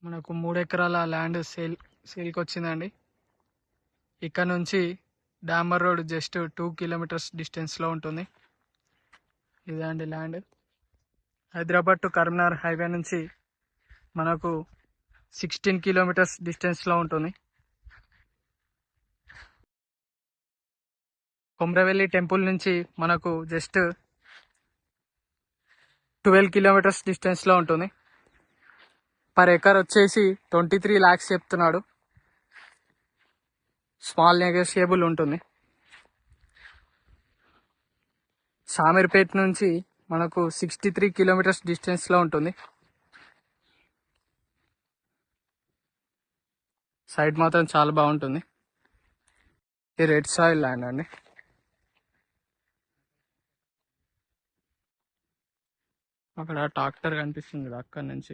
మనకు 3 ఎకరాల ల్యాండ్ సేల్కి వచ్చిందండి. ఇక్కడ నుంచి డాంబర్ రోడ్ జస్ట్ 2 కిలోమీటర్స్ డిస్టెన్స్లో ఉంటుంది. ఇదే అండి land. Hyderabad to Karimnagar highway నుంచి మనకు 16 కిలోమీటర్స్ డిస్టెన్స్లో ఉంటుంది. కొమ్రవెల్లి టెంపుల్ నుంచి మనకు జస్ట్ 12 కిలోమీటర్స్ డిస్టెన్స్లో ఉంటుంది. పర్ ఎకర్ వచ్చేసి 23 lakhs చెప్తున్నాడు. స్మాల్ నెగోషియబుల్ ఉంటుంది. షామీర్పేట్ నుంచి మనకు 63 కిలోమీటర్స్ డిస్టెన్స్లో ఉంటుంది. సైట్ మాత్రం చాలా బాగుంటుంది. ఇది రెడ్ సాయిల్ ల్యాండ్ అండి. అక్కడ ట్రాక్టర్ కనిపిస్తుంది అక్కడ నుంచి.